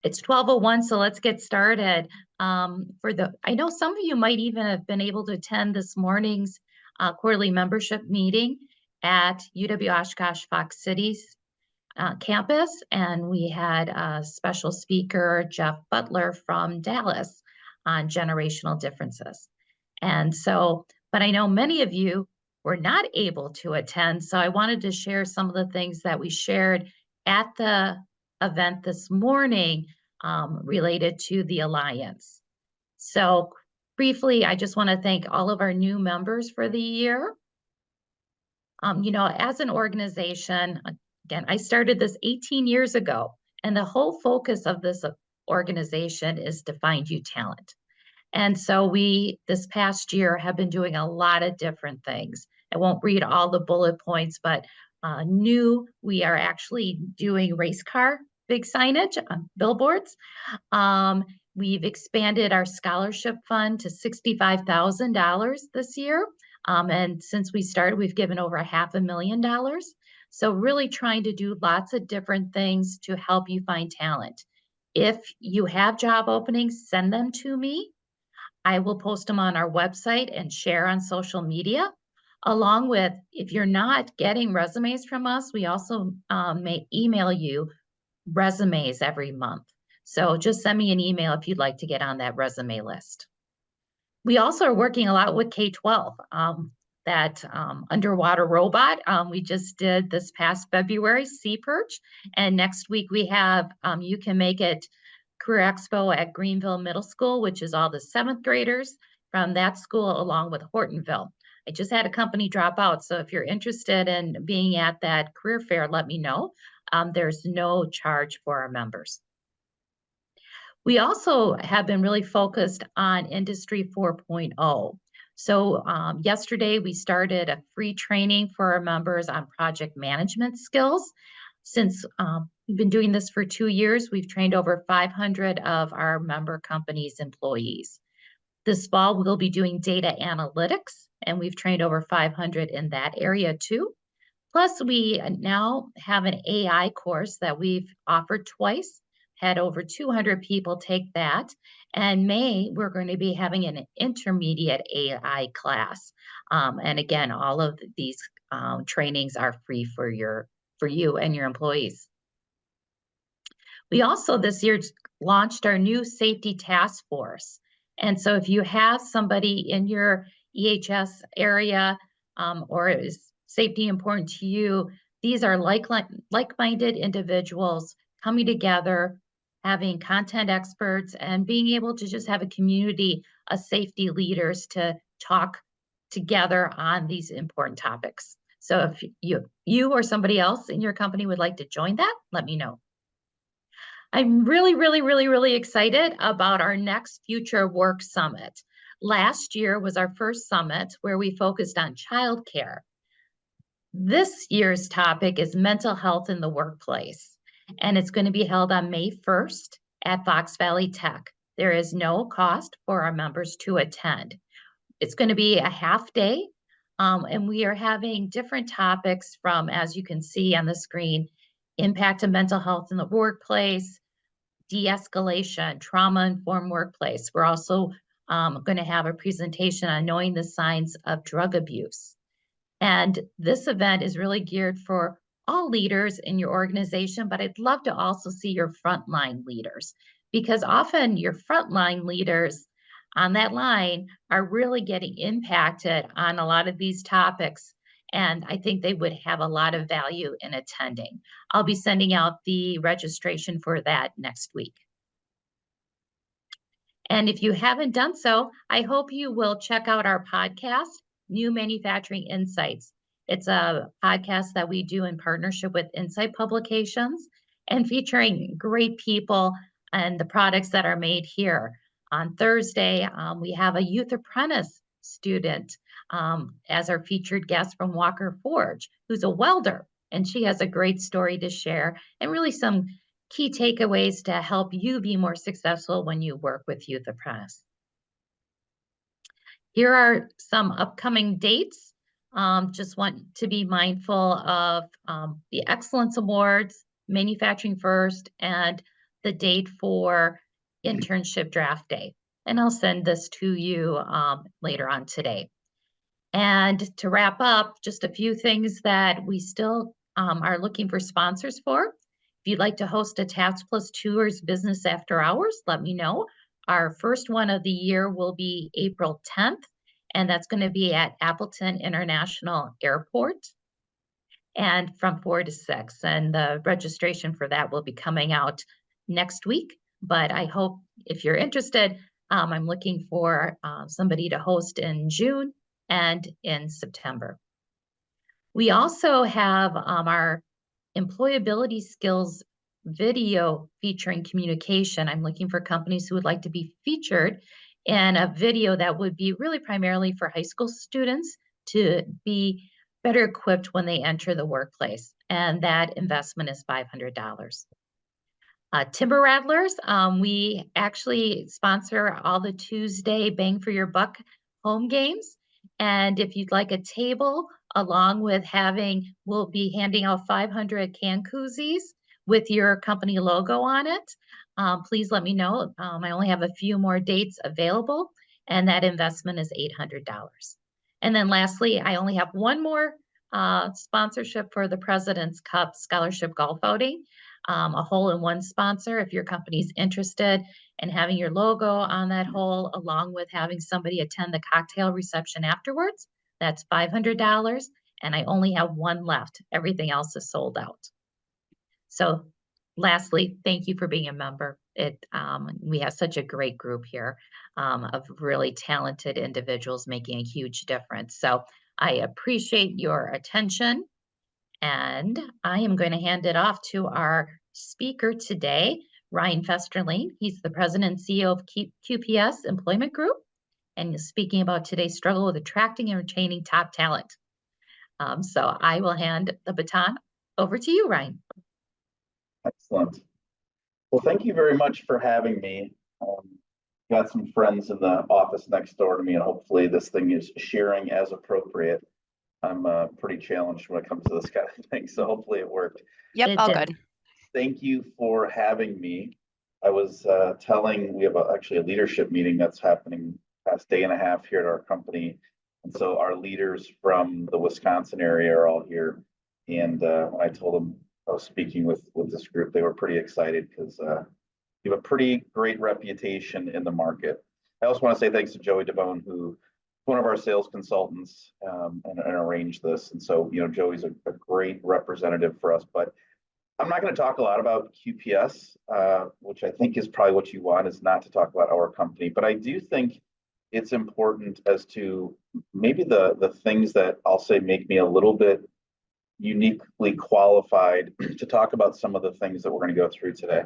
It's 12:01, so let's get started. I know some of you might even have been able to attend this morning's quarterly membership meeting at UW Oshkosh Fox City's campus, and we had a special speaker, Jeff Butler from Dallas, on generational differences. But I know many of you were not able to attend, so I wanted to share some of the things that we shared at the event this morning related to the Alliance. So briefly, I just want to thank all of our new members for the year. As an organization, again, I started this 18 years ago, and the whole focus of this organization is to find you talent. And so we, this past year, have been doing a lot of different things. I won't read all the bullet points, but we are actually doing race car big signage on billboards. We've expanded our scholarship fund to $65,000 this year. And since we started, we've given over $500,000. So really trying to do lots of different things to help you find talent. If you have job openings, send them to me. I will post them on our website and share on social media. Along with, if you're not getting resumes from us, we also may email you resumes every month. So just send me an email if you'd like to get on that resume list. We also are working a lot with K-12. That underwater robot we just did this past February, Sea Perch. And next week we have You Can Make It Career Expo at Greenville Middle School, which is all the 7th graders from that school along with Hortonville. I just had a company drop out, so if you're interested in being at that career fair, let me know. There's no charge for our members. We also have been really focused on Industry 4.0. So yesterday we started a free training for our members on project management skills. Since we've been doing this for 2 years, we've trained over 500 of our member companies' employees. This fall, we'll be doing data analytics, and we've trained over 500 in that area too. Plus, we now have an AI course that we've offered twice, had over 200 people take that. And May, we're going to be having an intermediate AI class. And again, all of these trainings are free for you and your employees. We also this year launched our new safety task force. And so if you have somebody in your EHS area or is safety important to you, these are like-minded individuals coming together, having content experts, and being able to just have a community of safety leaders to talk together on these important topics. So if you or somebody else in your company would like to join that, let me know. I'm really excited about our next Future Work Summit. Last year was our first summit where we focused on childcare. This year's topic is mental health in the workplace, and it's going to be held on May 1st at Fox Valley Tech. There is no cost for our members to attend. It's going to be a half day, and we are having different topics from, as you can see on the screen, impact of mental health in the workplace, de-escalation, trauma-informed workplace. We're also going to have a presentation on knowing the signs of drug abuse. And this event is really geared for all leaders in your organization, but I'd love to also see your frontline leaders, because often your frontline leaders on that line are really getting impacted on a lot of these topics. And I think they would have a lot of value in attending. I'll be sending out the registration for that next week. And if you haven't done so, I hope you will check out our podcast, New Manufacturing Insights. It's a podcast that we do in partnership with Insight Publications and featuring great people and the products that are made here. On Thursday, we have a youth apprentice student as our featured guest from Walker Forge, who's a welder, and she has a great story to share and really some key takeaways to help you be more successful when you work with Youth Apprentice. Here are some upcoming dates. Just want to be mindful of the Excellence Awards, Manufacturing First, and the date for internship draft day. And I'll send this to you later on today. And to wrap up, just a few things that we still are looking for sponsors for. If you'd like to host a Tats Plus Tours business after hours, let me know. Our first one of the year will be April 10th, and that's going to be at Appleton International Airport, and from 4 to 6. And the registration for that will be coming out next week. But I hope if you're interested, I'm looking for somebody to host in June and in September. We also have our employability skills video featuring communication. I'm looking for companies who would like to be featured in a video that would be really primarily for high school students to be better equipped when they enter the workplace. And that investment is $500. Timber Rattlers, we actually sponsor all the Tuesday Bang for Your Buck home games. And if you'd like a table, along with we'll be handing out 500 can koozies with your company logo on it. Please let me know. I only have a few more dates available, and that investment is $800. And then lastly, I only have one more sponsorship for the President's Cup Scholarship Golf Outing. A hole-in-one sponsor, if your company's interested in having your logo on that hole, along with having somebody attend the cocktail reception afterwards, that's $500, and I only have one left. Everything else is sold out. So lastly, thank you for being a member. We have such a great group here of really talented individuals making a huge difference. So I appreciate your attention. And I am going to hand it off to our speaker today, Ryan Festerling. He's the president and CEO of QPS Employment Group, and he's speaking about today's struggle with attracting and retaining top talent. So I will hand the baton over to you, Ryan. Excellent. Well, thank you very much for having me. Got some friends in the office next door to me, and hopefully this thing is sharing as appropriate. I'm pretty challenged when it comes to this kind of thing, so hopefully it worked. Yep, all good. Thank you for having me. I was we have actually a leadership meeting that's happening past day and a half here at our company. And so our leaders from the Wisconsin area are all here. And when I told them I was speaking with this group, they were pretty excited because you have a pretty great reputation in the market. I also want to say thanks to Joey DeBone, who one of our sales consultants and arranged this. And so, Joey's a great representative for us, but I'm not going to talk a lot about QPS, which I think is probably what you want, is not to talk about our company. But I do think it's important as to maybe the things that I'll say make me a little bit uniquely qualified to talk about some of the things that we're going to go through today.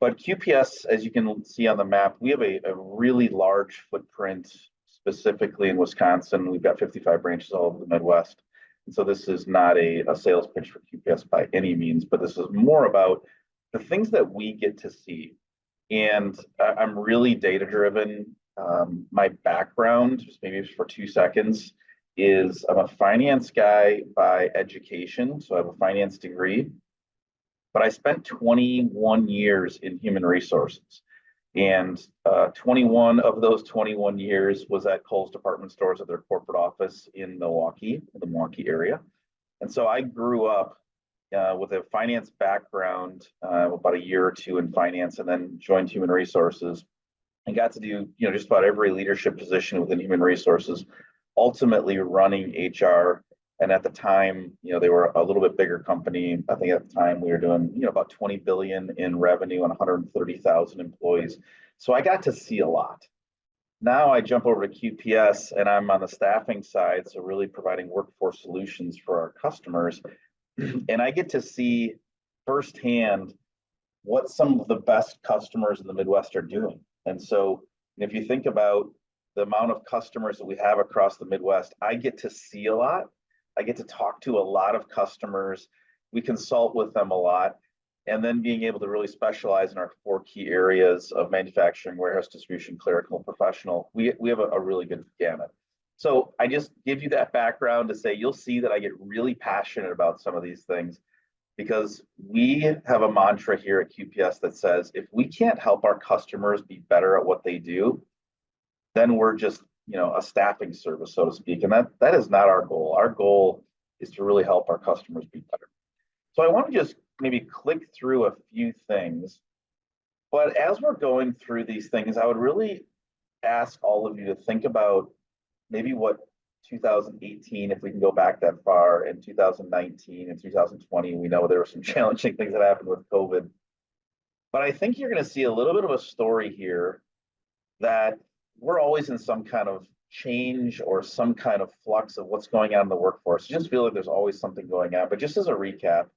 But QPS, as you can see on the map, we have a really large footprint, specifically in Wisconsin. We've got 55 branches all over the Midwest. And so this is not a sales pitch for QPS by any means, but this is more about the things that we get to see. And I'm really data-driven. My background, just maybe for 2 seconds, is I'm a finance guy by education. So I have a finance degree, but I spent 21 years in human resources. And 21 of those 21 years was at Kohl's Department Stores at their corporate office in Milwaukee, the Milwaukee area. And so I grew up with a finance background, about a year or two in finance, and then joined human resources and got to do just about every leadership position within human resources, ultimately running HR. And at the time, they were a little bit bigger company. I think at the time we were doing, about 20 billion in revenue and 130,000 employees. So I got to see a lot. Now I jump over to QPS and I'm on the staffing side. So really providing workforce solutions for our customers. And I get to see firsthand what some of the best customers in the Midwest are doing. And so if you think about the amount of customers that we have across the Midwest, I get to see a lot. I get to talk to a lot of customers. We consult with them a lot. And then being able to really specialize in our 4 key areas of manufacturing, warehouse distribution, clerical, and professional, we have a really good gamut. So I just give you that background to say, you'll see that I get really passionate about some of these things. because we have a mantra here at QPS that says if we can't help our customers be better at what they do, then we're just, a staffing service, so to speak. And that is not our goal. Our goal is to really help our customers be better. So I want to just maybe click through a few things. But as we're going through these things, I would really ask all of you to think about maybe what 2018, if we can go back that far, and 2019 and 2020, we know there were some challenging things that happened with COVID. But I think you're going to see a little bit of a story here that we're always in some kind of change or some kind of flux of what's going on in the workforce. I just feel like there's always something going on. But just as a recap,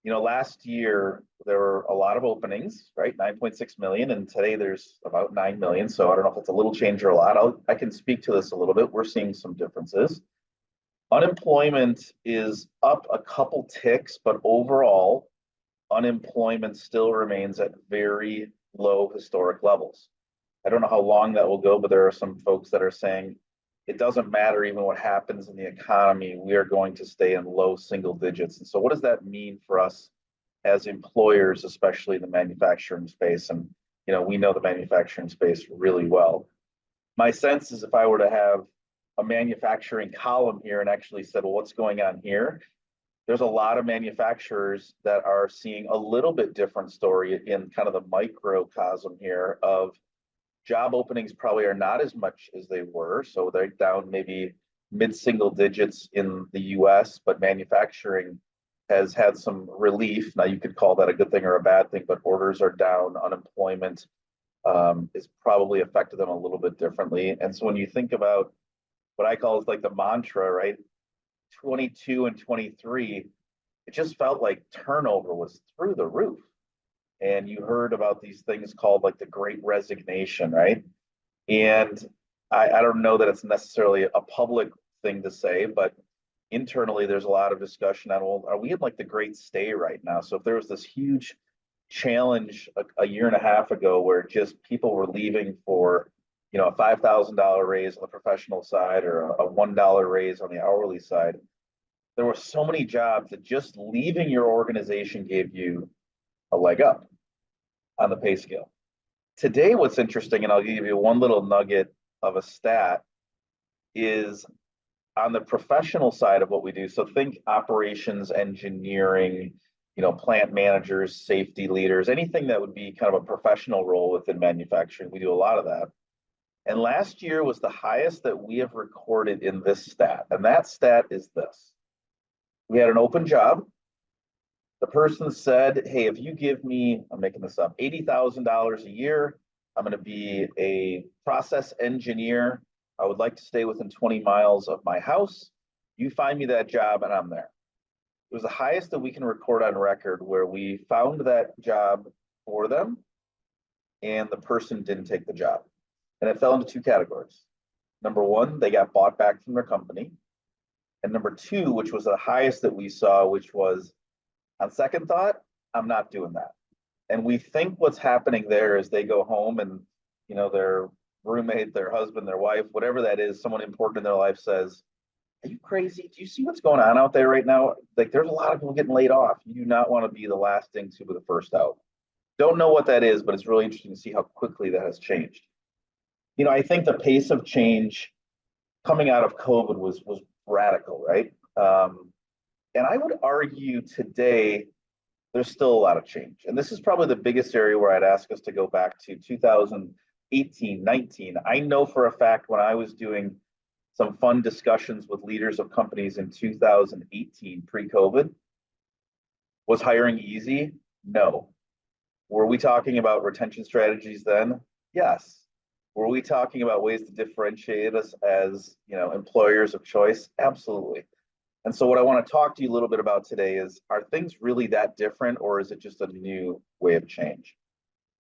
last year there were a lot of openings, right? 9.6 million, and today there's about 9 million. So I don't know if it's a little change or a lot. I can speak to this a little bit. We're seeing some differences. Unemployment is up a couple ticks, but overall, unemployment still remains at very low historic levels. I don't know how long that will go, but there are some folks that are saying it doesn't matter even what happens in the economy, we are going to stay in low single digits. And so what does that mean for us as employers, especially in the manufacturing space? And, we know the manufacturing space really well. My sense is if I were to have a manufacturing column here and actually said, well, what's going on here? There's a lot of manufacturers that are seeing a little bit different story in kind of the microcosm here of job openings probably are not as much as they were. So they're down maybe mid-single digits in the US, but manufacturing has had some relief. Now you could call that a good thing or a bad thing, but orders are down, unemployment is probably affected them a little bit differently. And so when you think about what I call is like the mantra, right? 22 and 23, it just felt like turnover was through the roof. And you heard about these things called like the Great Resignation, right? And I don't know that it's necessarily a public thing to say, but internally there's a lot of discussion on, well, are we in like the Great Stay right now? So if there was this huge challenge a year and a half ago where just people were leaving for, a $5,000 raise on the professional side or a $1 raise on the hourly side, there were so many jobs that just leaving your organization gave you a leg up on the pay scale. Today, what's interesting, and I'll give you one little nugget of a stat, is on the professional side of what we do. So think operations, engineering, plant managers, safety leaders, anything that would be kind of a professional role within manufacturing. We do a lot of that. And last year was the highest that we have recorded in this stat. And that stat is this. We had an open job. The person said, hey, if you give me, I'm making this up, $80,000 a year, I'm going to be a process engineer. I would like to stay within 20 miles of my house. You find me that job and I'm there. It was the highest that we can record on record where we found that job for them and the person didn't take the job. And it fell into two categories. Number one, they got bought back from their company. And number two, which was the highest that we saw, which was, on second thought, I'm not doing that. And we think what's happening there is they go home and, their roommate, their husband, their wife, whatever that is, someone important in their life says, are you crazy? Do you see what's going on out there right now? Like there's a lot of people getting laid off. You do not want to be the last in to be the first out. Don't know what that is, but it's really interesting to see how quickly that has changed. I think the pace of change coming out of COVID was radical, right? And I would argue today, there's still a lot of change. And this is probably the biggest area where I'd ask us to go back to 2018, 19. I know for a fact when I was doing some fun discussions with leaders of companies in 2018, pre-COVID, was hiring easy? No. Were we talking about retention strategies then? Yes. Were we talking about ways to differentiate us as, employers of choice? Absolutely. And so what I want to talk to you a little bit about today is, are things really that different, or is it just a new way of change?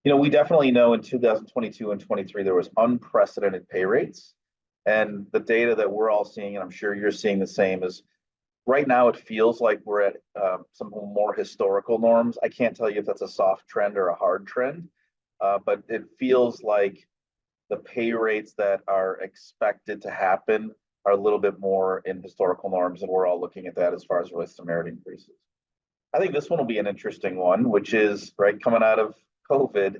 We definitely know in 2022 and 23, there was unprecedented pay rates. And the data that we're all seeing, and I'm sure you're seeing the same, is right now it feels like we're at some more historical norms. I can't tell you if that's a soft trend or a hard trend, but it feels like the pay rates that are expected to happen are a little bit more in historical norms, and we're all looking at that as far as relates to merit increases. I think this one will be an interesting one, which is right coming out of COVID,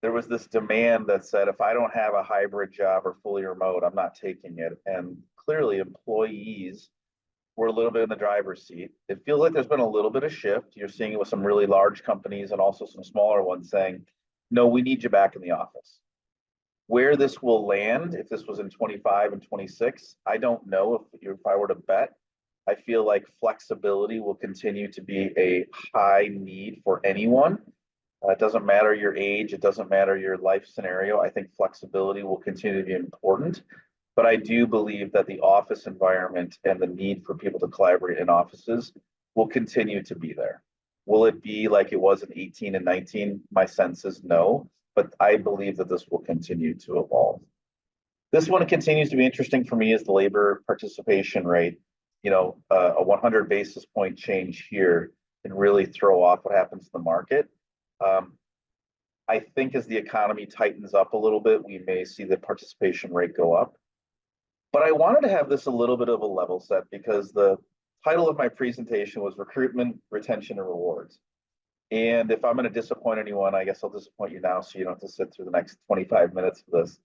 there was this demand that said, if I don't have a hybrid job or fully remote, I'm not taking it. And clearly, employees were a little bit in the driver's seat. It feels like there's been a little bit of shift. You're seeing it with some really large companies and also some smaller ones saying, no, we need you back in the office. Where this will land, if this was in 25 and 26, I don't know. If I were to bet, I feel like flexibility will continue to be a high need for anyone. It doesn't matter your age, it doesn't matter your life scenario. I think flexibility will continue to be important. But I do believe that the office environment and the need for people to collaborate in offices will continue to be there. Will it be like it was in 18 and 19? My sense is no, but I believe that this will continue to evolve. This one continues to be interesting for me is the labor participation rate. A 100 basis point change here can really throw off what happens in the market. I think as the economy tightens up a little bit, we may see the participation rate go up. But I wanted to have this a little bit of a level set because the title of my presentation was Recruitment, Retention, and Rewards. And if I'm going to disappoint anyone, I guess I'll disappoint you now so you don't have to sit through the next 25 minutes of this.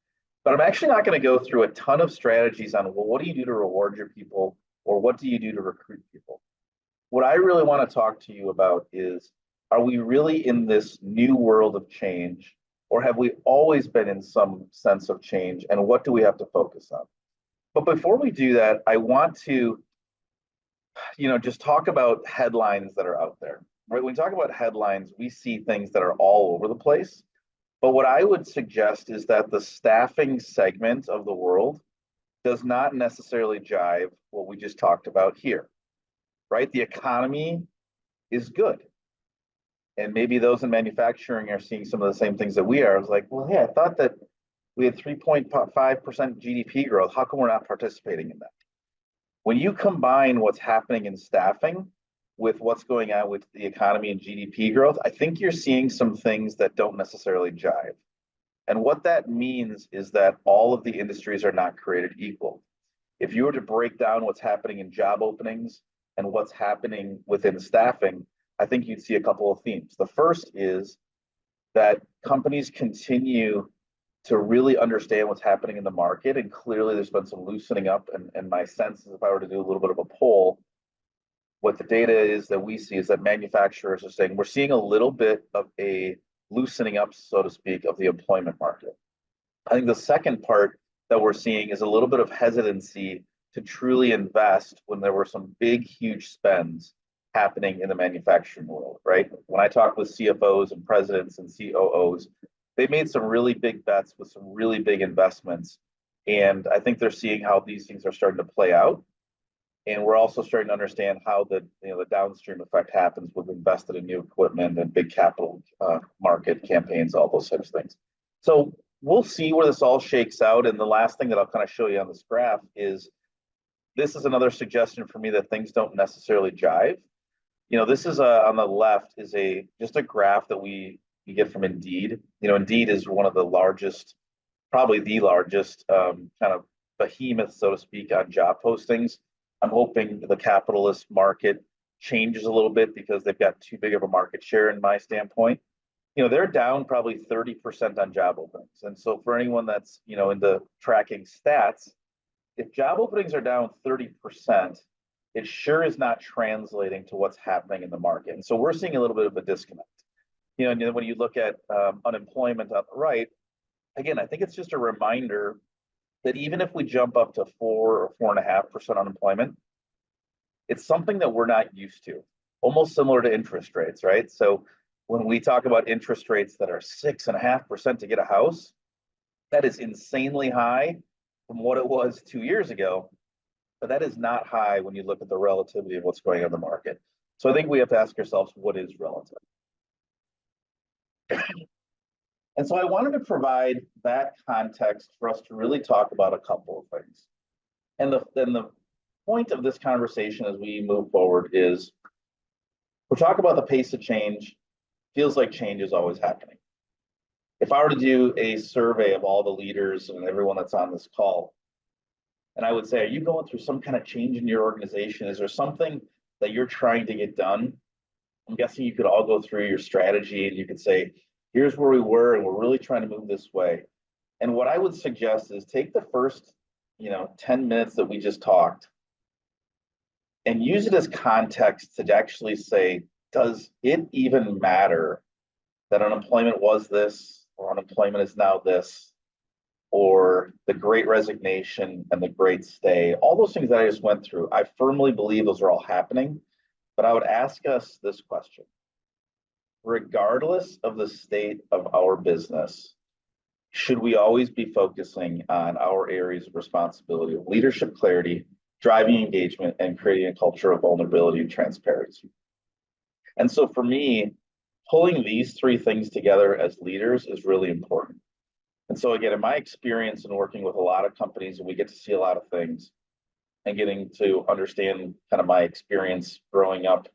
But I'm actually not going to go through a ton of strategies on, well, what do you do to reward your people or what do you do to recruit people? What I really want to talk to you about is, are we really in this new world of change or have we always been in some sense of change and what do we have to focus on? But before we do that, I want to, just talk about headlines that are out there. Right? When we talk about headlines, we see things that are all over the place. But what I would suggest is that the staffing segment of the world does not necessarily jive what we just talked about here. Right? The economy is good. And maybe those in manufacturing are seeing some of the same things that we are. I was like, well, hey, I thought that we had 3.5% GDP growth. How come we're not participating in that? When you combine what's happening in staffing with what's going on with the economy and GDP growth, I think you're seeing some things that don't necessarily jive. And what that means is that all of the industries are not created equal. If you were to break down what's happening in job openings and what's happening within staffing, I think you'd see a couple of themes. The first is that companies continue to really understand what's happening in the market. And clearly there's been some loosening up. And my sense is if I were to do a little bit of a poll, what the data is that we see is that manufacturers are saying we're seeing a little bit of a loosening up, so to speak, of the employment market. I think the second part that we're seeing is a little bit of hesitancy to truly invest when there were some big, huge spends happening in the manufacturing world, right? When I talk with CFOs and presidents and COOs, they made some really big bets with some really big investments. And I think they're seeing how these things are starting to play out. And we're also starting to understand how the downstream effect happens with invested in new equipment and big capital market campaigns, all those types of things. So we'll see where this all shakes out. And the last thing that I'll kind of show you on this graph is this is another suggestion for me that things don't necessarily jive. This is on the left is just a graph that we get from Indeed. Indeed is one of the largest, probably the largest kind of behemoth, so to speak, on job postings. I'm hoping the capitalist market changes a little bit because they've got too big of a market share in my standpoint. They're down probably 30% on job openings. And so for anyone that's, into tracking stats, if job openings are down 30%, it sure is not translating to what's happening in the market. And so we're seeing a little bit of a disconnect. And then when you look at unemployment on the right, again, I think it's just a reminder that even if we jump up to 4 or 4.5% unemployment, it's something that we're not used to, almost similar to interest rates, right? So when we talk about interest rates that are 6.5% to get a house, that is insanely high from what it was 2 years ago, but that is not high when you look at the relativity of what's going on in the market. So I think we have to ask ourselves, what is relative? And so I wanted to provide that context for us to really talk about a couple of things. And the point of this conversation as we move forward is we're talking about the pace of change. Feels like change is always happening. If I were to do a survey of all the leaders and everyone that's on this call, and I would say, are you going through some kind of change in your organization? Is there something that you're trying to get done? I'm guessing you could all go through your strategy and you could say, here's where we were, and we're really trying to move this way. And what I would suggest is take the first, 10 minutes that we just talked and use it as context to actually say, does it even matter that unemployment was this, or unemployment is now this, or the great resignation and the great stay? All those things that I just went through, I firmly believe those are all happening. But I would ask us this question: regardless of the state of our business, should we always be focusing on our areas of responsibility of leadership clarity, driving engagement, and creating a culture of vulnerability and transparency? And so for me, pulling these three things together as leaders is really important. And so again, in my experience in working with a lot of companies, and we get to see a lot of things, and getting to understand kind of my experience growing up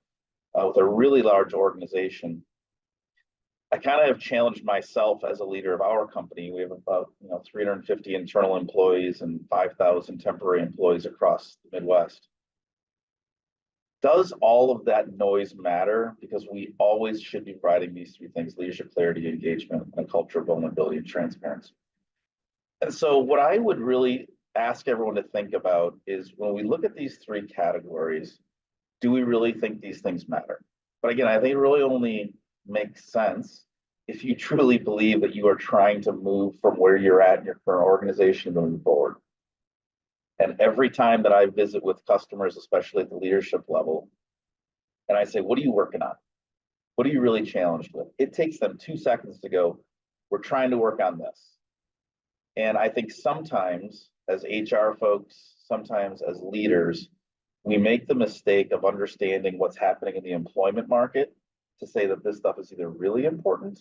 with a really large organization, I kind of have challenged myself as a leader of our company. We have about 350 internal employees and 5,000 temporary employees across the Midwest. Does all of that noise matter? Because we always should be providing these three things: leadership, clarity, engagement, and a culture of vulnerability and transparency. And so what I would really ask everyone to think about is, when we look at these three categories, do we really think these things matter? But again, I think it really only makes sense if you truly believe that you are trying to move from where you're at in your current organization moving forward. And every time that I visit with customers, especially at the leadership level, and I say, what are you working on? What are you really challenged with? It takes them 2 seconds to go, we're trying to work on this. And I think sometimes as HR folks, sometimes as leaders, we make the mistake of understanding what's happening in the employment market to say that this stuff is either really important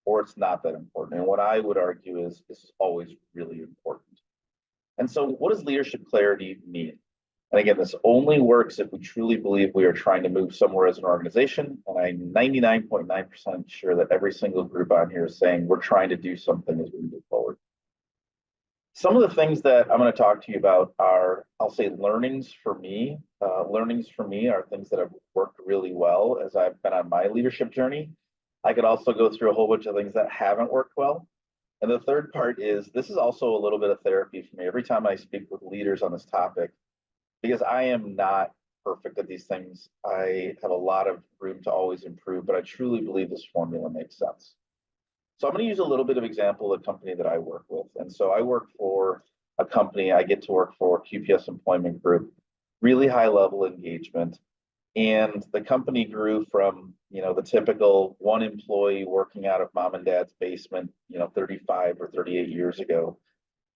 or it's not that important. And what I would argue is this is always really important. And so what does leadership clarity mean? And again, this only works if we truly believe we are trying to move somewhere as an organization. And I'm 99.9% sure that every single group on here is saying we're trying to do something as we move forward. Some of the things that I'm going to talk to you about are, I'll say, learnings for me. Learnings for me are things that have worked really well as I've been on my leadership journey. I could also go through a whole bunch of things that haven't worked well. And the third part is, this is also a little bit of therapy for me every time I speak with leaders on this topic, because I am not perfect at these things. I have a lot of room to always improve, but I truly believe this formula makes sense. So I'm going to use a little bit of example of the company that I work with. And so I work for a company, I get to work for QPS Employment Group, really high level engagement. And the company grew from, the typical one employee working out of mom and dad's basement, 35 or 38 years ago,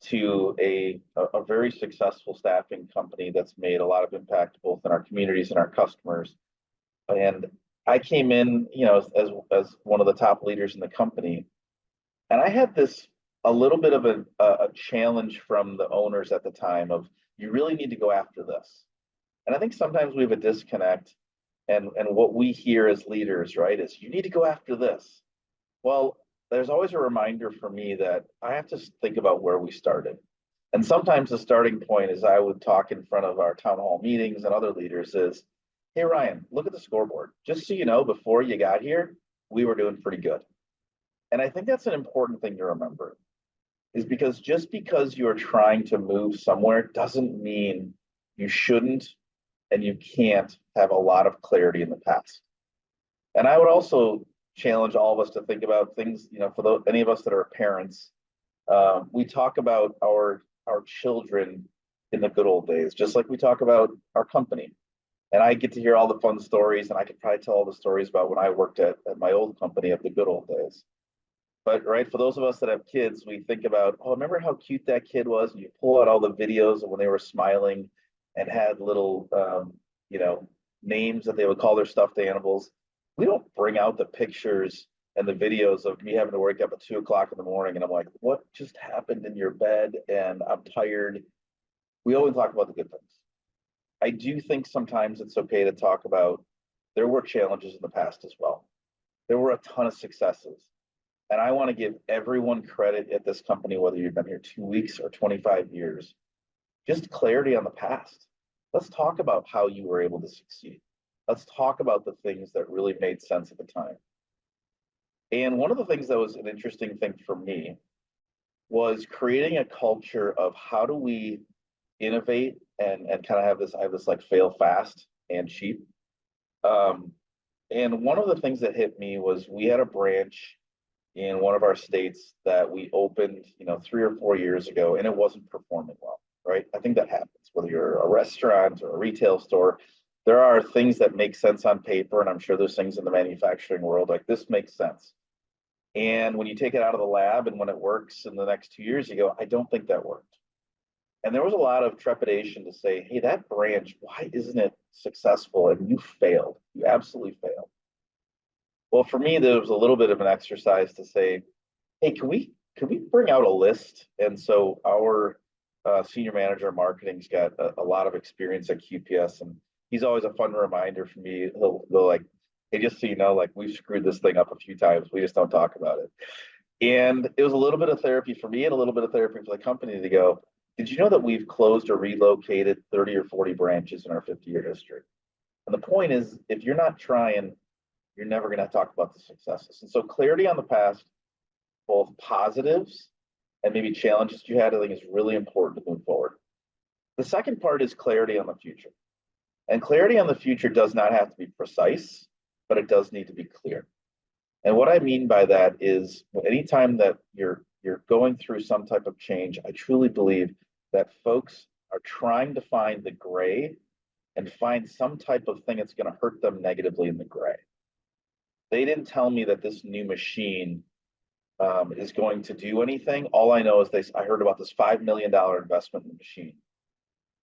to a very successful staffing company that's made a lot of impact both in our communities and our customers. And I came in, as one of the top leaders in the company, and I had a little bit of a challenge from the owners at the time of, you really need to go after this. And I think sometimes we have a disconnect, and what we hear as leaders, right, is you need to go after this. Well, there's always a reminder for me that I have to think about where we started. And sometimes the starting point, as I would talk in front of our town hall meetings and other leaders, is, hey, Ryan, look at the scoreboard. Just so you know, before you got here, we were doing pretty good. And I think that's an important thing to remember, is because just because you're trying to move somewhere doesn't mean you shouldn't and you can't have a lot of clarity in the past. And I would also challenge all of us to think about things, for any of us that are parents, we talk about our children in the good old days, just like we talk about our company. And I get to hear all the fun stories, and I could probably tell all the stories about when I worked at my old company of the good old days. But right, for those of us that have kids, we think about, oh, remember how cute that kid was? And you pull out all the videos of when they were smiling and had little, names that they would call their stuffed animals. We don't bring out the pictures and the videos of me having to wake up at 2 o'clock in the morning. And I'm like, what just happened in your bed? And I'm tired. We always talk about the good things. I do think sometimes it's okay to talk about there were challenges in the past as well. There were a ton of successes. And I want to give everyone credit at this company, whether you've been here 2 weeks or 25 years, just clarity on the past. Let's talk about how you were able to succeed. Let's talk about the things that really made sense at the time. And one of the things that was an interesting thing for me was creating a culture of how do we innovate and kind of have this, I have this like fail fast and cheap. Um, and one of the things that hit me was we had a branch in one of our states that we opened, 3 or 4 years ago, and it wasn't performing well, right? I think that happens, whether you're a restaurant or a retail store. There are things that make sense on paper, and I'm sure there's things in the manufacturing world like this makes sense. And when you take it out of the lab and when it works in the next 2 years, you go, I don't think that worked. And there was a lot of trepidation to say, hey, that branch, why isn't it successful? And you failed. You absolutely failed. Well, for me, there was a little bit of an exercise to say, hey, can we bring out a list? And so our senior manager of marketing's got a lot of experience at QPS, and he's always a fun reminder for me. He'll go like, hey, just so you know, like we've screwed this thing up a few times. We just don't talk about it. And it was a little bit of therapy for me and a little bit of therapy for the company to go, did you know that we've closed or relocated 30 or 40 branches in our 50-year history? And the point is, if you're not trying, you're never going to talk about the successes. And so clarity on the past, both positives and maybe challenges you had, I think is really important to move forward. The second part is clarity on the future. And clarity on the future does not have to be precise, but it does need to be clear. And what I mean by that is anytime that you're going through some type of change, I truly believe that folks are trying to find the gray and find some type of thing that's going to hurt them negatively in the gray. They didn't tell me that this new machine is going to do anything. All I know is I heard about this $5 million investment in the machine.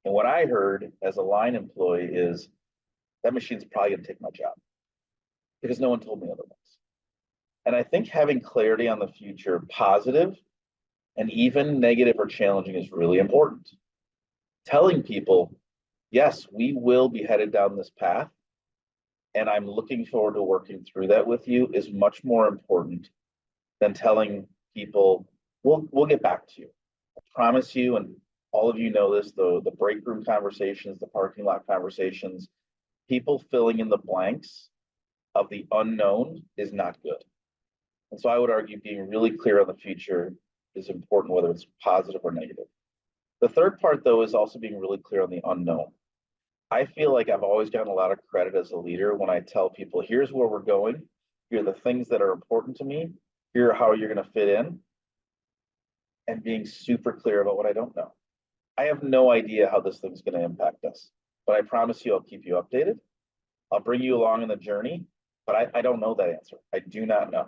And what I heard as a line employee is that machine's probably going to take my job because no one told me otherwise. And I think having clarity on the future, positive and even negative or challenging, is really important. Telling people, yes, we will be headed down this path, and I'm looking forward to working through that with you, is much more important than telling people, we'll get back to you. I promise you, and all of you know this, the break room conversations, the parking lot conversations, people filling in the blanks of the unknown is not good. And so I would argue being really clear on the future is important, whether it's positive or negative. The third part, though, is also being really clear on the unknown. I feel like I've always gotten a lot of credit as a leader when I tell people, here's where we're going. Here are the things that are important to me. Here are how you're going to fit in. And being super clear about what I don't know. I have no idea how this thing's going to impact us, but I promise you I'll keep you updated. I'll bring you along in the journey, but I don't know that answer. I do not know.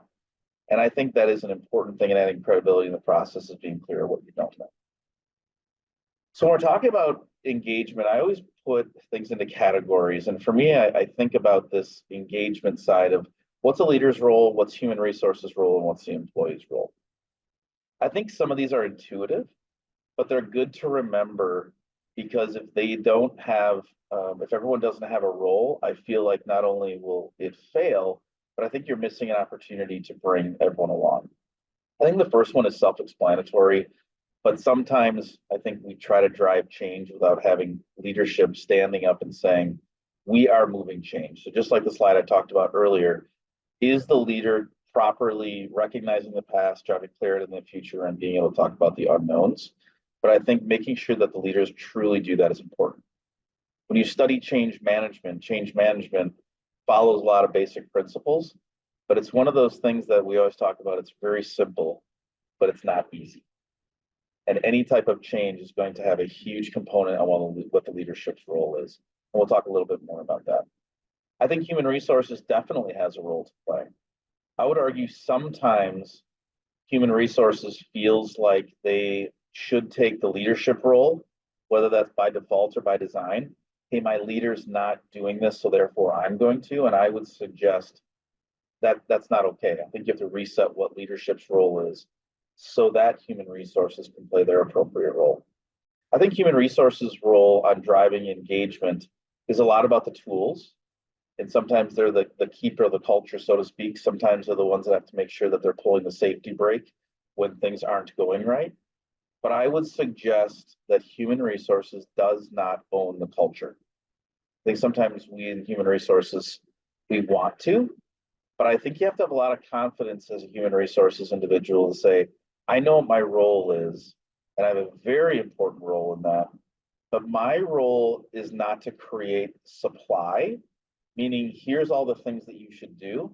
And I think that is an important thing in adding credibility in the process, is being clear what you don't know. So when we're talking about engagement, I always put things into categories. And for me, I think about this engagement side of what's a leader's role, what's human resources role, and what's the employee's role. I think some of these are intuitive, but they're good to remember, because if they don't have, if everyone doesn't have a role, I feel like not only will it fail, but I think you're missing an opportunity to bring everyone along. I think the first one is self-explanatory, but sometimes I think we try to drive change without having leadership standing up and saying, we are moving change. So just like the slide I talked about earlier, is the leader properly recognizing the past, driving clarity in the future, and being able to talk about the unknowns? But I think making sure that the leaders truly do that is important. When you study change management follows a lot of basic principles, but it's one of those things that we always talk about. It's very simple, but it's not easy. And any type of change is going to have a huge component on what the leadership's role is. And we'll talk a little bit more about that. I think human resources definitely has a role to play. I would argue sometimes human resources feels like they should take the leadership role, whether that's by default or by design. Hey, my leader's not doing this, so therefore I'm going to. And I would suggest that that's not okay. I think you have to reset what leadership's role is so that human resources can play their appropriate role. I think human resources' role on driving engagement is a lot about the tools. And sometimes they're the keeper of the culture, so to speak. Sometimes they're the ones that have to make sure that they're pulling the safety brake when things aren't going right. But I would suggest that human resources does not own the culture. think sometimes we in human resources, we want to, but I think you have to have a lot of confidence as a human resources individual to say, I know what my role is, and I have a very important role in that. But my role is not to create supply, meaning here's all the things that you should do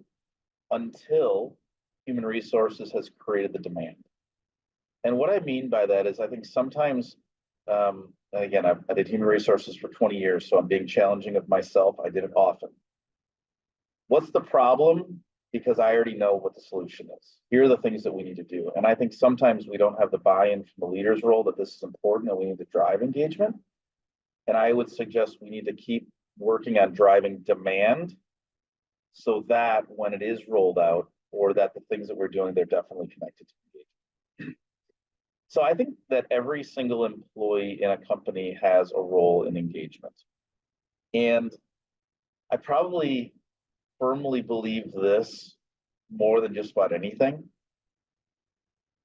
until human resources has created the demand. And what I mean by that is I think sometimes, and again, I did human resources for 20 years, so I'm being challenging of myself. I did it often. What's the problem? Because I already know what the solution is. Here are the things that we need to do. And I think sometimes we don't have the buy-in from the leader's role that this is important and we need to drive engagement. And I would suggest we need to keep working on driving demand so that when it is rolled out or that the things that we're doing, they're definitely connected to engagement. So I think that every single employee in a company has a role in engagement. And I probably firmly believe this more than just about anything.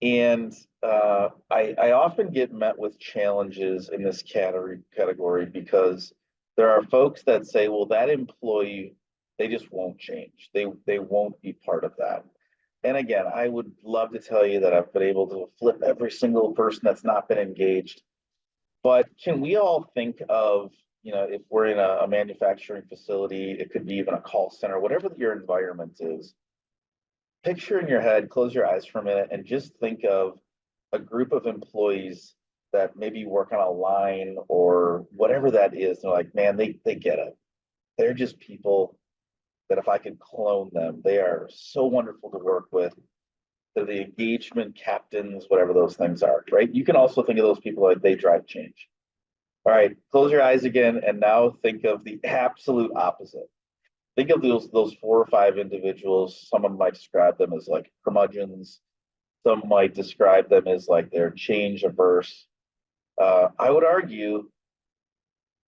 And I often get met with challenges in this category because there are folks that say, well, that employee, they just won't change. They won't be part of that. And again, I would love to tell you that I've been able to flip every single person that's not been engaged. But can we all think of, if we're in a manufacturing facility, it could be even a call center, whatever your environment is, picture in your head, close your eyes for a minute, and just think of a group of employees that maybe work on a line or whatever that is. They're like, man, they get it. They're just people that if I could clone them, they are so wonderful to work with. They're the engagement captains, whatever those things are, right? You can also think of those people like they drive change. All right, close your eyes again, and now think of the absolute opposite. Think of those 4 or 5 individuals. Someone might describe them as like curmudgeons. Some might describe them as like they're change averse. I would argue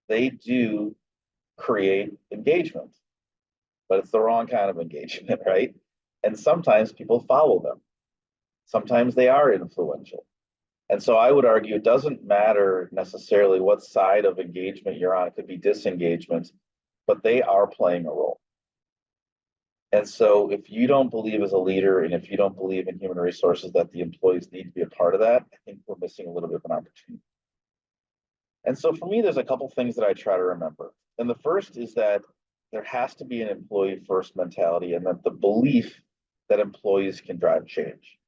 they do create engagement, but it's the wrong kind of engagement, right? And sometimes people follow them. Sometimes they are influential. And so I would argue it doesn't matter necessarily what side of engagement you're on. It could be disengagement, but they are playing a role. And so if you don't believe as a leader and if you don't believe in human resources that the employees need to be a part of that, I think we're missing a little bit of an opportunity. And so for me, there's a couple things that I try to remember. And the first is that there has to be an employee first mentality and that the belief that employees can drive change.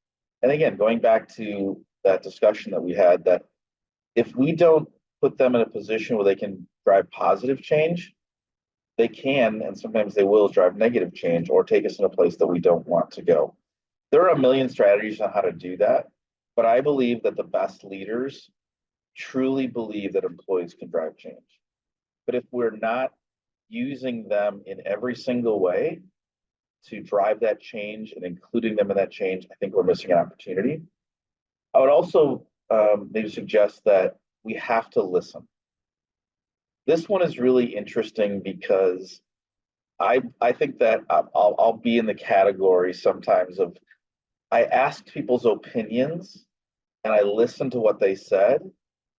And again, going back to that discussion that we had, that if we don't put them in a position where they can drive positive change, they can, and sometimes they will drive negative change or take us in a place that we don't want to go. There are a million strategies on how to do that, but I believe that the best leaders truly believe that employees can drive change. But if we're not using them in every single way to drive that change and including them in that change, I think we're missing an opportunity. I would also maybe suggest that we have to listen. This one is really interesting because I think that I'll be in the category sometimes of I ask people's opinions and I listen to what they said,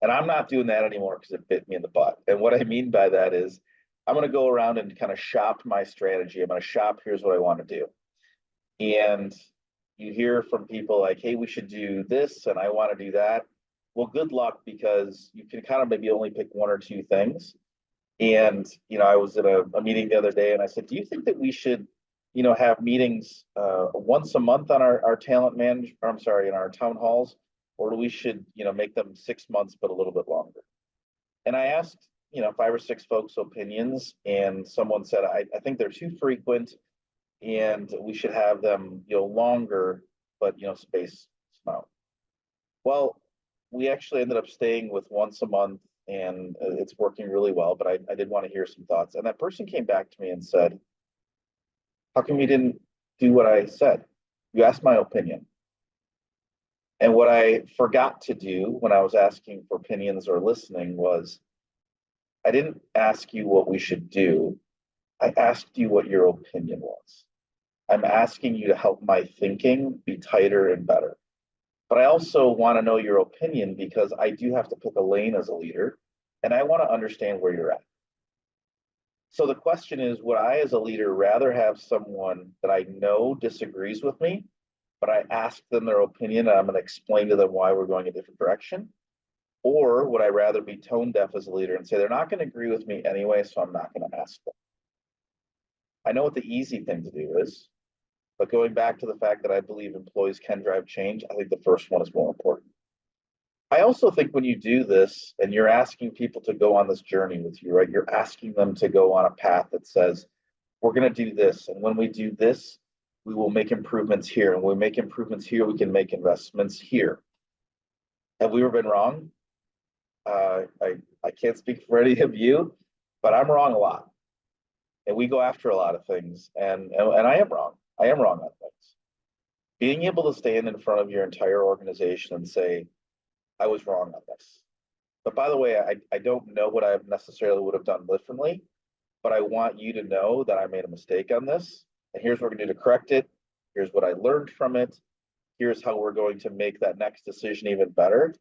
and I'm not doing that anymore because it bit me in the butt. And what I mean by that is I'm going to go around and kind of shop my strategy. I'm going to shop, here's what I want to do. And you hear from people like, hey, we should do this and I want to do that. Well, good luck, because you can kind of maybe only pick 1 or 2 things. And, I was in a meeting the other day and I said, do you think that we should, have meetings once a month on our talent management, I'm sorry, in our town halls, or do we should, make them 6 months, but a little bit longer? And I asked, 5 or 6 folks' opinions, and someone said, I think they're too frequent and we should have them, longer, but, space them out. Well, we actually ended up staying with once a month, and it's working really well, but I did want to hear some thoughts. And that person came back to me and said, how come you didn't do what I said? You asked my opinion. And what I forgot to do when I was asking for opinions or listening was, I didn't ask you what we should do. I asked you what your opinion was. I'm asking you to help my thinking be tighter and better. But I also want to know your opinion because I do have to pick a lane as a leader, and I want to understand where you're at. So the question is, would I as a leader rather have someone that I know disagrees with me, but I ask them their opinion and I'm going to explain to them why we're going a different direction? Or would I rather be tone deaf as a leader and say they're not going to agree with me anyway, so I'm not going to ask them? I know what the easy thing to do is, but going back to the fact that I believe employees can drive change, I think the first one is more important. I also think when you do this and you're asking people to go on this journey with you, right? You're asking them to go on a path that says, we're going to do this. And when we do this, we will make improvements here. And when we make improvements here, we can make investments here. Have we ever been wrong? I can't speak for any of you, but I'm wrong a lot. And we go after a lot of things. And I am wrong. I am wrong on things. Being able to stand in front of your entire organization and say, I was wrong on this. But by the way, I don't know what I necessarily would have done differently, but I want you to know that I made a mistake on this. And here's what we're going to do to correct it. Here's what I learned from it. Here's how we're going to make that next decision even better.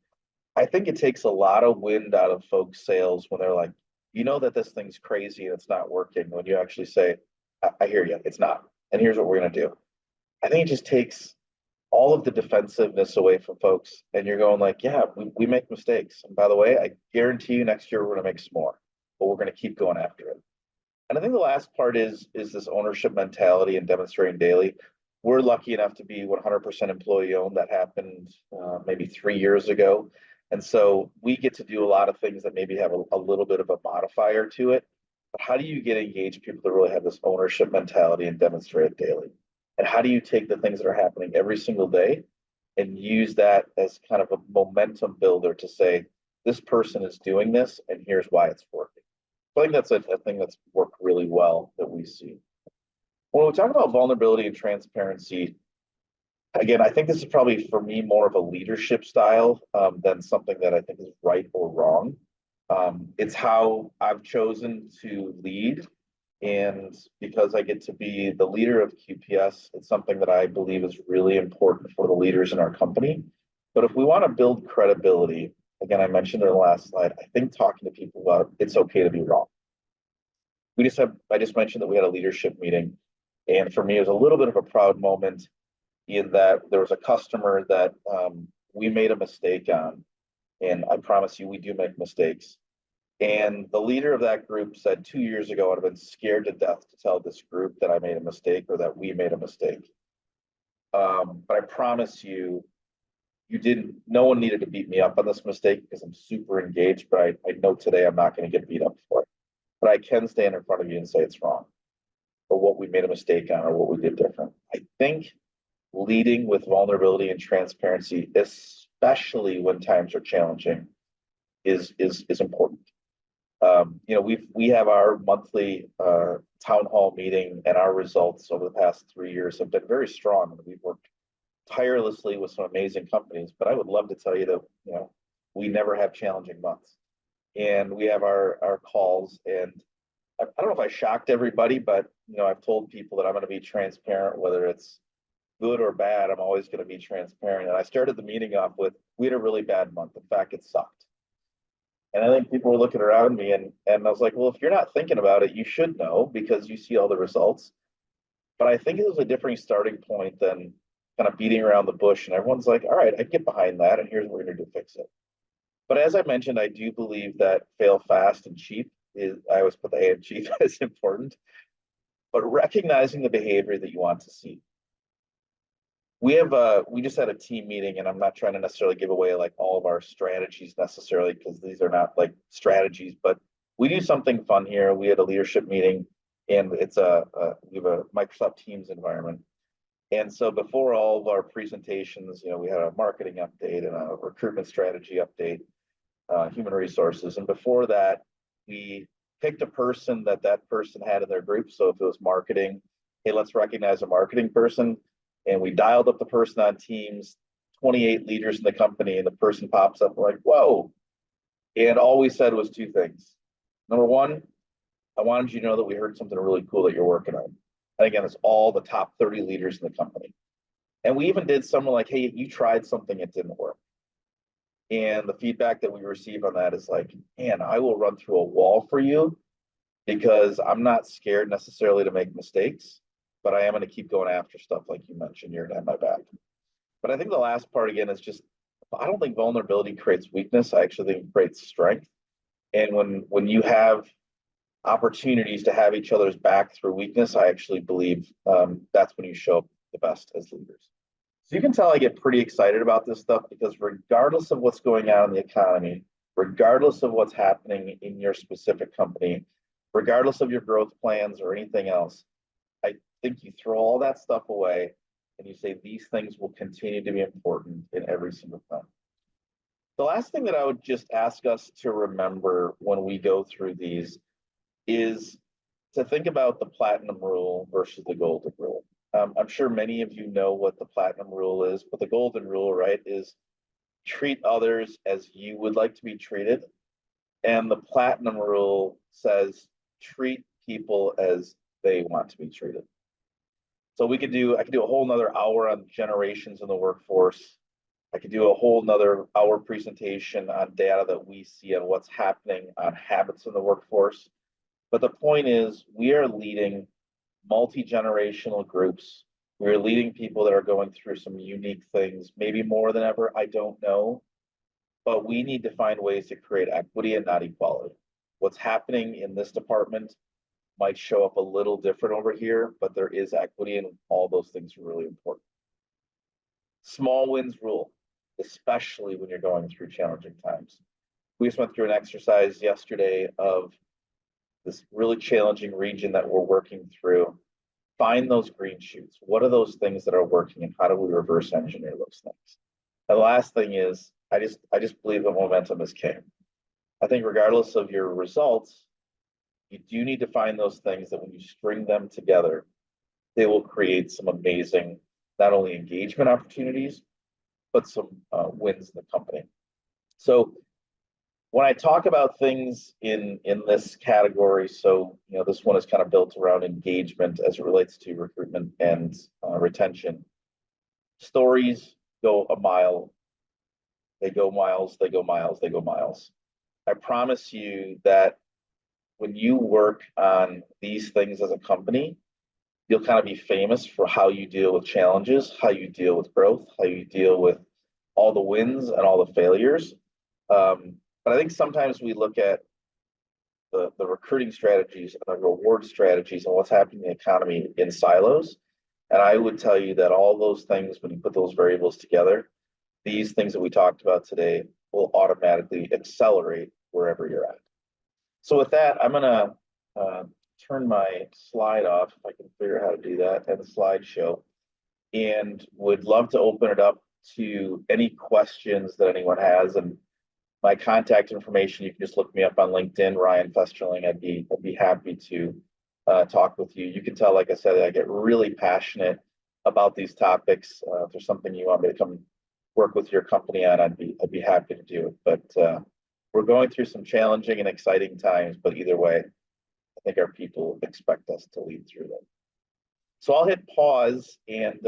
I think it takes a lot of wind out of folks' sails when they're like, you know that this thing's crazy and it's not working. When you actually say, I hear you, it's not. And here's what we're going to do. I think it just takes all of the defensiveness away from folks. And you're going like, yeah, we make mistakes. And by the way, I guarantee you next year we're going to make some more, but we're going to keep going after it. And I think the last part is this ownership mentality and demonstrating daily. We're lucky enough to be 100% employee owned. That happened maybe 3 years ago. And so we get to do a lot of things that maybe have a little bit of a modifier to it. But how do you get engaged people to really have this ownership mentality and demonstrate it daily? And how do you take the things that are happening every single day and use that as kind of a momentum builder to say, this person is doing this and here's why it's working. So I think that's a thing that's worked really well that we see. When we talk about vulnerability and transparency, again, I think this is probably for me more of a leadership style than something that I think is right or wrong. It's how I've chosen to lead. And because I get to be the leader of QPS, it's something that I believe is really important for the leaders in our company. But if we want to build credibility, again, I mentioned in the last slide, I think talking to people about it's okay to be wrong. I just mentioned that we had a leadership meeting. And for me, it was a little bit of a proud moment in that there was a customer that we made a mistake on. And I promise you, we do make mistakes. And the leader of that group said 2 years ago, I'd have been scared to death to tell this group that I made a mistake or that we made a mistake. But I promise you, no one needed to beat me up on this mistake because I'm super engaged, but I know today I'm not going to get beat up for it. But I can stand in front of you and say it's wrong or what we made a mistake on or what we did different. I think leading with vulnerability and transparency, especially when times are challenging, is important. We have our monthly town hall meeting, and our results over the past 3 years have been very strong. We've worked tirelessly with some amazing companies, but I would love to tell you that we never have challenging months. And we have our calls, and I don't know if I shocked everybody, but I've told people that I'm going to be transparent, whether it's good or bad. I'm always going to be transparent. And I started the meeting off with, we had a really bad month. In fact, it sucked. And I think people were looking around me and I was like, well, if you're not thinking about it, you should know because you see all the results. But I think it was a different starting point than kind of beating around the bush. And everyone's like, all right, I get behind that. And here's what we're going to do to fix it. But as I mentioned, I do believe that fail fast and cheap I always put the A in cheap as important, but recognizing the behavior that you want to see. We just had a team meeting, and I'm not trying to necessarily give away like all of our strategies necessarily because these are not like strategies, but we do something fun here. We had a leadership meeting, and we have a Microsoft Teams environment. And so before all of our presentations, we had a marketing update and a recruitment strategy update, human resources. And before that, we picked a person that person had in their group. So if it was marketing, hey, let's recognize a marketing person. And we dialed up the person on Teams, 28 leaders in the company, and the person pops up. We're like, whoa. And all we said was two things. Number one, I wanted you to know that we heard something really cool that you're working on. And again, it's all the top 30 leaders in the company. And we even did something like, hey, you tried something, it didn't work. And the feedback that we receive on that is like, man, I will run through a wall for you because I'm not scared necessarily to make mistakes, but I am going to keep going after stuff like you mentioned. You're going to have my back. But I think the last part again is just I don't think vulnerability creates weakness. I actually think it creates strength. And when you have opportunities to have each other's back through weakness, I actually believe that's when you show up the best as leaders. So you can tell I get pretty excited about this stuff because regardless of what's going on in the economy, regardless of what's happening in your specific company, regardless of your growth plans or anything else, I think you throw all that stuff away and you say these things will continue to be important in every single time. The last thing that I would just ask us to remember when we go through these is to think about the platinum rule versus the golden rule. I'm sure many of you know what the platinum rule is, but the golden rule, right, is treat others as you would like to be treated. And the platinum rule says treat people as they want to be treated. So I could do a whole nother hour on generations in the workforce. I could do a whole nother hour presentation on data that we see on what's happening on habits in the workforce. But the point is, we are leading multi-generational groups. We're leading people that are going through some unique things, maybe more than ever, I don't know. But we need to find ways to create equity and not equality. What's happening in this department might show up a little different over here, but there is equity, and all those things are really important. Small wins rule, especially when you're going through challenging times. We just went through an exercise yesterday of this really challenging region that we're working through. Find those green shoots. What are those things that are working, and how do we reverse engineer those things? And the last thing is, I just believe that momentum is king. I think regardless of your results, you do need to find those things that when you string them together, they will create some amazing, not only engagement opportunities, but some wins in the company. So when I talk about things in this category, so this one is kind of built around engagement as it relates to recruitment and retention. Stories go a mile, they go miles, they go miles, they go miles. I promise you that when you work on these things as a company, you'll kind of be famous for how you deal with challenges, how you deal with growth, how you deal with all the wins and all the failures. But I think sometimes we look at the recruiting strategies and the reward strategies and what's happening in the economy in silos. And I would tell you that all those things, when you put those variables together, these things that we talked about today will automatically accelerate wherever you're at. So with that, I'm going to turn my slide off, if I can figure out how to do that, and the slideshow, and would love to open it up to any questions that anyone has. And my contact information, you can just look me up on LinkedIn, Ryan Festerling. I'd be happy to talk with you. You can tell, like I said, I get really passionate about these topics. If there's something you want me to come work with your company on, I'd be happy to do it. But we're going through some challenging and exciting times, but either way, I think our people expect us to lead through them. So I'll hit pause, and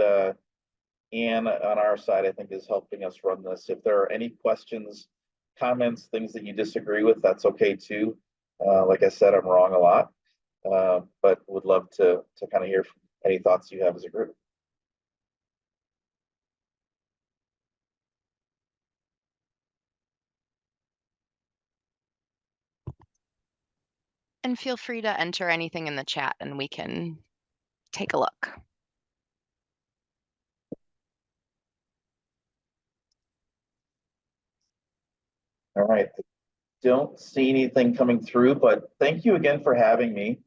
Anne on our side, I think, is helping us run this. If there are any questions, comments, things that you disagree with, that's okay too. Like I said, I'm wrong a lot, but would love to kind of hear any thoughts you have as a group. And feel free to enter anything in the chat and we can take a look. All right. I don't see anything coming through, but thank you again for having me.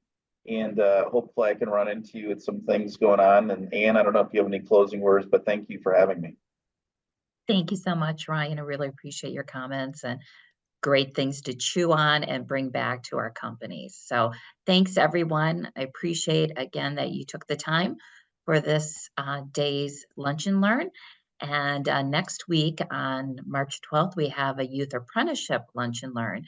And hopefully I can run into you with some things going on. And Anne, I don't know if you have any closing words, but thank you for having me. Thank you so much, Ryan. I really appreciate your comments and great things to chew on and bring back to our companies. So thanks, everyone. I appreciate, again, that you took the time for this day's Lunch and Learn. And next week on March 12th, we have a youth apprenticeship Lunch and Learn.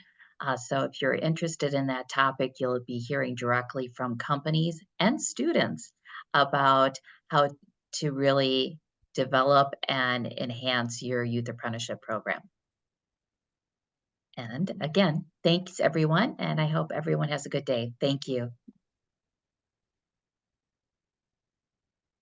So if you're interested in that topic, you'll be hearing directly from companies and students about how to really develop and enhance your youth apprenticeship program. And again, thanks everyone, and I hope everyone has a good day. Thank you.